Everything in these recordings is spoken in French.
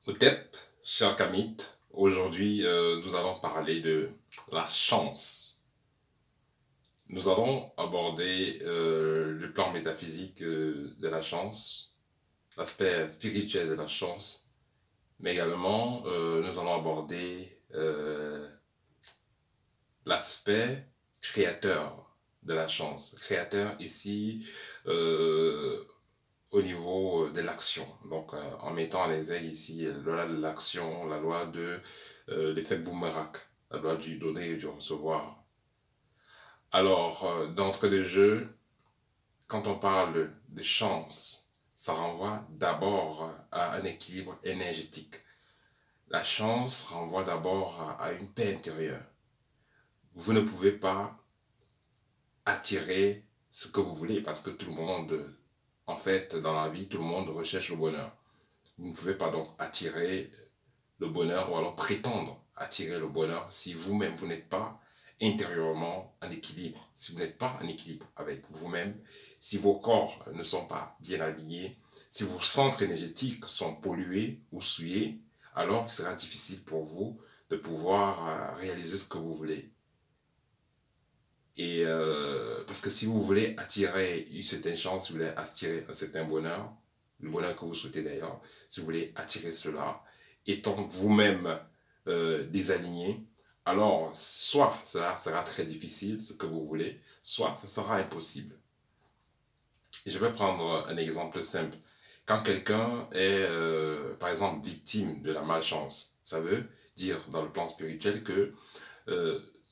Otep, cher Kamit, aujourd'hui nous allons parler de la chance. Nous allons aborder le plan métaphysique de la chance, l'aspect spirituel de la chance, mais également nous allons aborder l'aspect créateur de la chance. Créateur ici au niveau de l'action. Donc, en mettant en exergue ici la loi de l'action, la loi de l'effet boomerang, la loi du donner et du recevoir. Alors, d'entrée de jeu, quand on parle de chance, ça renvoie d'abord à un équilibre énergétique. La chance renvoie d'abord à une paix intérieure. Vous ne pouvez pas attirer ce que vous voulez parce que tout le monde, en fait, dans la vie, tout le monde recherche le bonheur. Vous ne pouvez pas donc attirer le bonheur ou alors prétendre attirer le bonheur si vous-même vous n'êtes pas intérieurement en équilibre, si vous n'êtes pas en équilibre avec vous-même, si vos corps ne sont pas bien alignés, si vos centres énergétiques sont pollués ou souillés, alors il sera difficile pour vous de pouvoir réaliser ce que vous voulez. Et parce que si vous voulez attirer une certaine chance, si vous voulez attirer un certain bonheur, le bonheur que vous souhaitez d'ailleurs, si vous voulez attirer cela, étant vous-même désaligné, alors soit cela sera très difficile, ce que vous voulez, soit ça sera impossible. Et je vais prendre un exemple simple. Quand quelqu'un est, par exemple, victime de la malchance, ça veut dire dans le plan spirituel que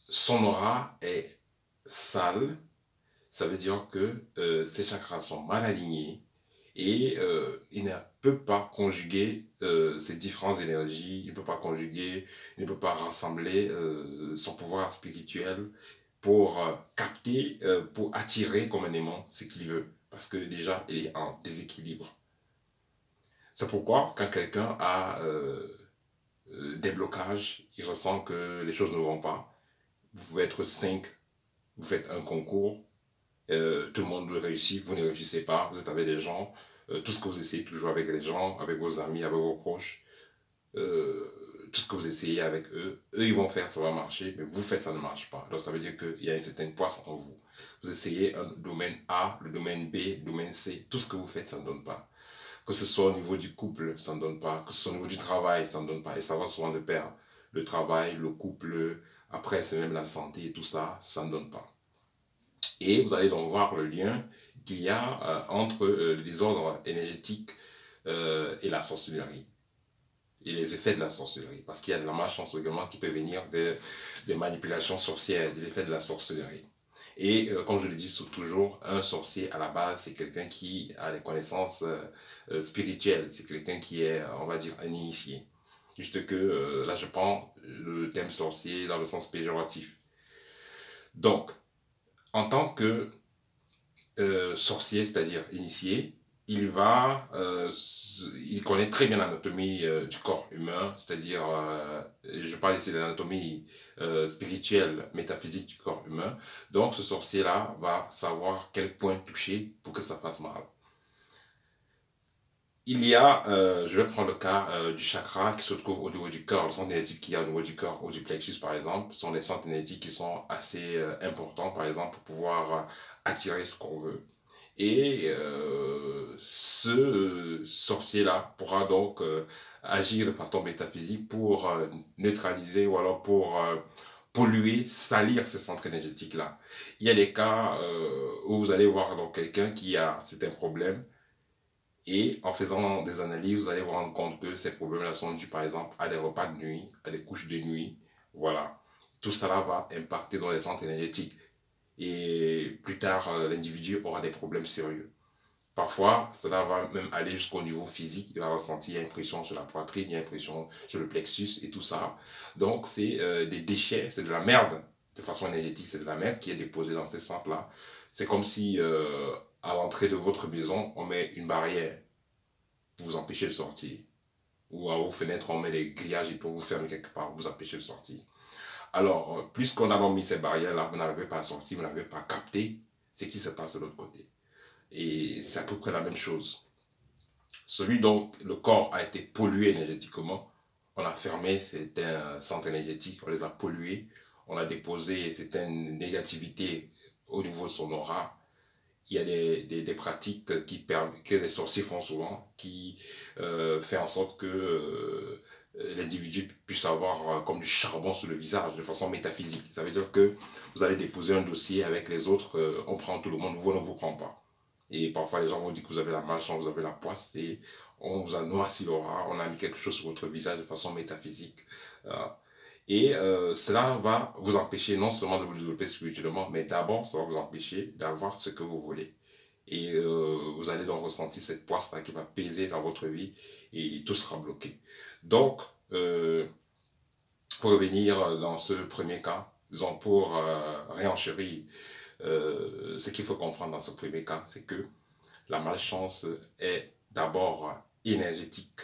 son aura est sale, ça veut dire que ses chakras sont mal alignés et il ne peut pas conjuguer ces différentes énergies, il ne peut pas conjuguer, il ne peut pas rassembler son pouvoir spirituel pour capter, pour attirer communément ce qu'il veut, parce que déjà il est en déséquilibre. C'est pourquoi quand quelqu'un a des blocages, il ressent que les choses ne vont pas, vous pouvez être 5, vous faites un concours, tout le monde réussit, vous ne réussissez pas, vous êtes avec des gens, tout ce que vous essayez toujours avec les gens, avec vos amis, avec vos proches, tout ce que vous essayez avec eux, eux ils vont faire, ça va marcher, mais vous faites, ça ne marche pas. Donc ça veut dire qu'il y a une certaine poisse en vous. Vous essayez un domaine A, le domaine B, le domaine C, tout ce que vous faites, ça ne donne pas. Que ce soit au niveau du couple, ça ne donne pas. Que ce soit au niveau du travail, ça ne donne pas. Et ça va souvent de pair. Le travail, le couple, après c'est même la santé et tout ça, ça ne donne pas. Et vous allez donc voir le lien qu'il y a entre le désordre énergétique et la sorcellerie. Et les effets de la sorcellerie. Parce qu'il y a de la malchance également qui peut venir des manipulations sorcières, des effets de la sorcellerie. Et comme je le dis toujours, un sorcier à la base, c'est quelqu'un qui a des connaissances spirituelles. C'est quelqu'un qui est, on va dire, un initié. Juste que là, je prends le thème sorcier dans le sens péjoratif. Donc, en tant que sorcier, c'est-à-dire initié, il connaît très bien l'anatomie du corps humain, c'est-à-dire, je parle ici de l'anatomie spirituelle, métaphysique du corps humain. Donc, ce sorcier-là va savoir quel point toucher pour que ça fasse mal. Il y a, je vais prendre le cas du chakra qui se trouve au niveau du cœur, le centre énergétique qu'il y a au niveau du cœur ou du plexus par exemple, sont des centres énergétiques qui sont assez importants par exemple pour pouvoir attirer ce qu'on veut. Et ce sorcier-là pourra donc agir de façon métaphysique pour neutraliser ou alors pour polluer, salir ces centres énergétiques-là. Il y a des cas où vous allez voir donc quelqu'un qui a certains problèmes et en faisant des analyses, vous allez vous rendre compte que ces problèmes-là sont dus par exemple à des repas de nuit, à des couches de nuit. Voilà. Tout cela va impacter dans les centres énergétiques. Et plus tard, l'individu aura des problèmes sérieux. Parfois, cela va même aller jusqu'au niveau physique. Il va ressentir une pression sur la poitrine, une pression sur le plexus et tout ça. Donc, c'est des déchets, c'est de la merde. De façon énergétique, c'est de la merde qui est déposée dans ces centres-là. C'est comme si, à l'entrée de votre maison, on met une barrière pour vous empêcher de sortir. Ou à vos fenêtres, on met des grillages et pour vous fermer quelque part, pour vous empêcher de sortir. Alors, puisqu'on a mis ces barrières-là, vous n'arrivez pas à sortir, vous n'arrivez pas à capter ce qui se passe de l'autre côté. Et c'est à peu près la même chose. Celui dont le corps a été pollué énergétiquement, on a fermé certains centres énergétiques, on les a pollués, on a déposé certaines négativités au niveau de son aura. Il y a des pratiques que les sorciers font souvent, qui fait en sorte que l'individu puisse avoir comme du charbon sur le visage de façon métaphysique. Ça veut dire que vous allez déposer un dossier avec les autres, on prend tout le monde, vous ne vous prend pas. Et parfois les gens vont dire que vous avez la malchance, vous avez la poisse, et on vous a noirci l'aura, on a mis quelque chose sur votre visage de façon métaphysique. Et cela va vous empêcher non seulement de vous développer spirituellement, mais d'abord, ça va vous empêcher d'avoir ce que vous voulez. Et vous allez donc ressentir cette poisse-là qui va peser dans votre vie et tout sera bloqué. Donc, pour revenir dans ce premier cas, disons pour réenchérir, ce qu'il faut comprendre dans ce premier cas, c'est que la malchance est d'abord énergétique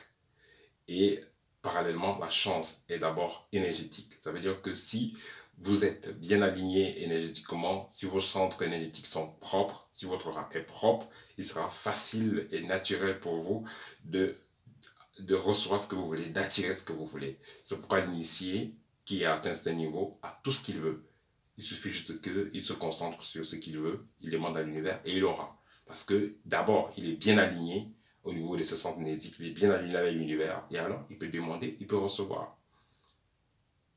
et parallèlement, la chance est d'abord énergétique. Ça veut dire que si vous êtes bien aligné énergétiquement, si vos centres énergétiques sont propres, si votre aura est propre, il sera facile et naturel pour vous de recevoir ce que vous voulez, d'attirer ce que vous voulez. C'est pourquoi l'initié qui a atteint ce niveau a tout ce qu'il veut. Il suffit juste qu'il se concentre sur ce qu'il veut, il demande à l'univers et il aura. Parce que d'abord, il est bien aligné au niveau de ses centres énergétiques, il est bien aligné avec l'univers, et alors il peut demander, il peut recevoir.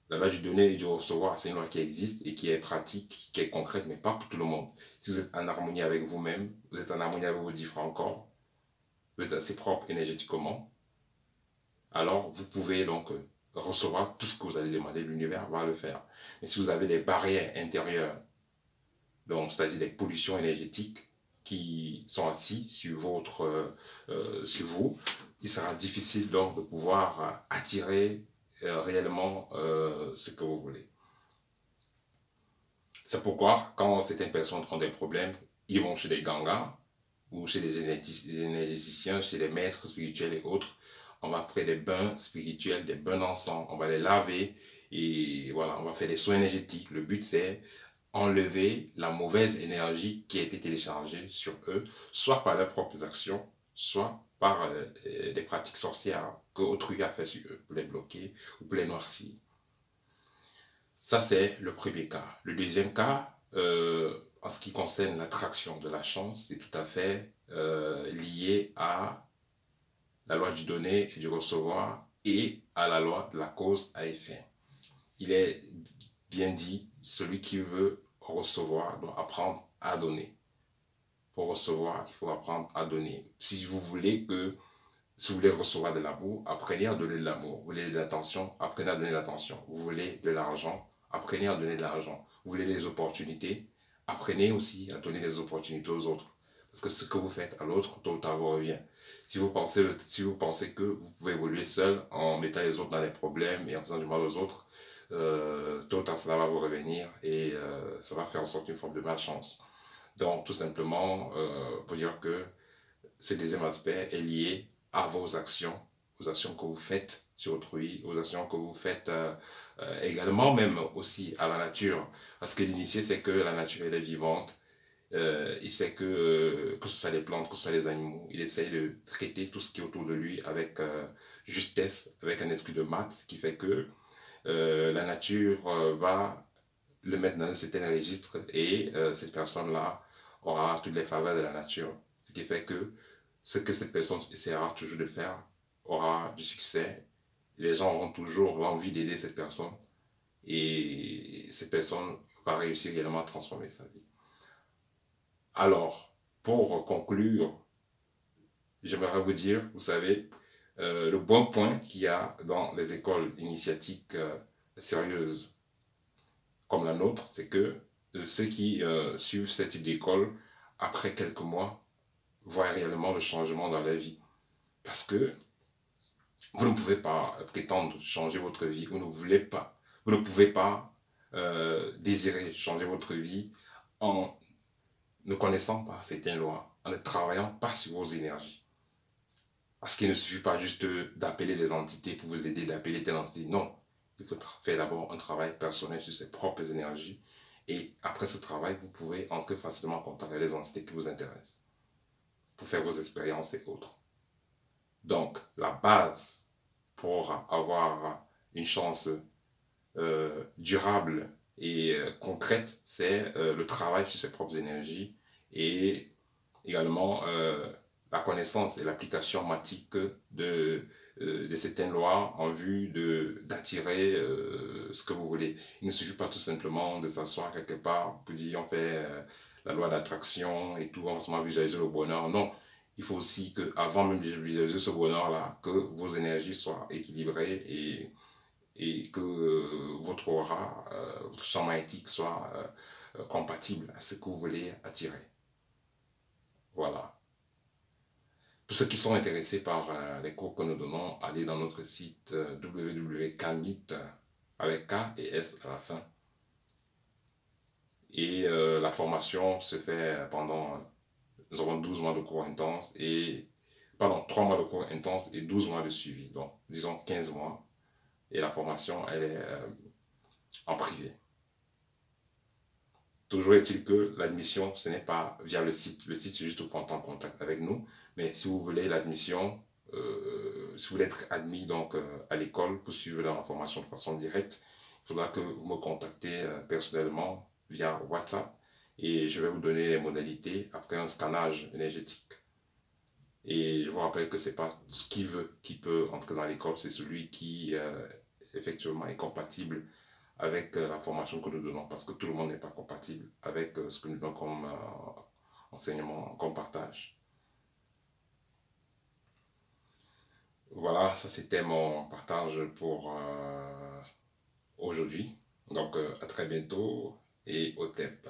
La loi du donner et du recevoir, c'est une loi qui existe et qui est pratique, qui est concrète, mais pas pour tout le monde. Si vous êtes en harmonie avec vous-même, vous êtes en harmonie avec vos différents corps, vous êtes assez propre énergétiquement, alors vous pouvez donc recevoir tout ce que vous allez demander, l'univers va le faire. Mais si vous avez des barrières intérieures, donc c'est-à-dire des pollutions énergétiques qui sont assises sur sur vous, il sera difficile donc de pouvoir attirer réellement ce que vous voulez. C'est pourquoi quand certaines personnes ont des problèmes, ils vont chez des gangas ou chez des énergéticiens, chez des maîtres spirituels et autres. On va faire des bains spirituels, des bains d'encens, on va les laver et voilà, on va faire des soins énergétiques. Le but c'est enlever la mauvaise énergie qui a été téléchargée sur eux, soit par leurs propres actions, soit par des pratiques sorcières que autrui a fait sur eux, pour les bloquer ou pour les noircir. Ça, c'est le premier cas. Le deuxième cas, en ce qui concerne l'attraction de la chance, c'est tout à fait lié à la loi du donner et du recevoir et à la loi de la cause à effet. Il est bien dit, celui qui veut recevoir doit apprendre à donner. Pour recevoir, il faut apprendre à donner. Si vous voulez recevoir de l'amour, apprenez à donner de l'amour. Vous voulez de l'attention, apprenez à donner de l'attention. Vous voulez de l'argent, apprenez à donner de l'argent. Vous voulez des opportunités, apprenez aussi à donner des opportunités aux autres. Parce que ce que vous faites à l'autre, tôt ou tard, vous revient. Si vous pensez que vous pouvez évoluer seul en mettant les autres dans les problèmes et en faisant du mal aux autres, tôt ou tard, cela va vous revenir et ça va faire en sorte une forme de malchance. Donc, tout simplement, pour dire que ce deuxième aspect est lié à vos actions que vous faites sur autrui, aux actions que vous faites également, même aussi à la nature. Parce que l'initié, c'est que la nature, elle est vivante. Il sait que ce soit les plantes, que ce soit les animaux, il essaye de traiter tout ce qui est autour de lui avec justesse, avec un esprit de maths, ce qui fait que la nature va le mettre dans un certain registre et cette personne-là aura toutes les faveurs de la nature. Ce qui fait que ce que cette personne essaiera toujours de faire aura du succès. Les gens auront toujours l'envie d'aider cette personne et cette personne va réussir réellement à transformer sa vie. Alors, pour conclure, j'aimerais vous dire, vous savez, le bon point qu'il y a dans les écoles initiatiques sérieuses comme la nôtre, c'est que ceux qui suivent ce type d'école, après quelques mois, voient réellement le changement dans leur vie. Parce que vous ne pouvez pas prétendre changer votre vie, vous ne pouvez pas désirer changer votre vie en ne connaissant pas certaines lois, en ne travaillant pas sur vos énergies. Parce qu'il ne suffit pas juste d'appeler les entités pour vous aider, d'appeler telle entité. Non, il faut faire d'abord un travail personnel sur ses propres énergies. Et après ce travail, vous pouvez entrer facilement en contact avec les entités qui vous intéressent pour faire vos expériences et autres. Donc, la base pour avoir une chance durable et concrète, c'est le travail sur ses propres énergies et également la connaissance et l'application matique de certaines lois en vue d'attirer ce que vous voulez. Il ne suffit pas tout simplement de s'asseoir quelque part pour dire on fait la loi d'attraction et tout, on va seulement visualiser le bonheur. Non, il faut aussi que, avant même de visualiser ce bonheur-là, que vos énergies soient équilibrées et que votre aura, votre champ magnétique soit compatible à ce que vous voulez attirer. Voilà. Pour ceux qui sont intéressés par les cours que nous donnons, allez dans notre site www.kamit avec K et S à la fin. Et la formation se fait pendant, nous avons 12 mois de cours intenses et, pardon, 3 mois de cours intenses et 12 mois de suivi. Donc, disons 15 mois. Et la formation, elle est en privé. Toujours est-il que l'admission, ce n'est pas via le site. Le site, c'est juste pour prendre en contact avec nous. Mais si vous voulez l'admission, si vous voulez être admis donc, à l'école pour suivre la formation de façon directe, il faudra que vous me contactez personnellement via WhatsApp et je vais vous donner les modalités après un scannage énergétique. Et je vous rappelle que ce n'est pas ce qui veut qui peut entrer dans l'école, c'est celui qui effectivement est compatible avec la formation que nous donnons, parce que tout le monde n'est pas compatible avec ce que nous donnons comme enseignement, comme partage. Voilà, ça c'était mon partage pour aujourd'hui. Donc à très bientôt et au TEP.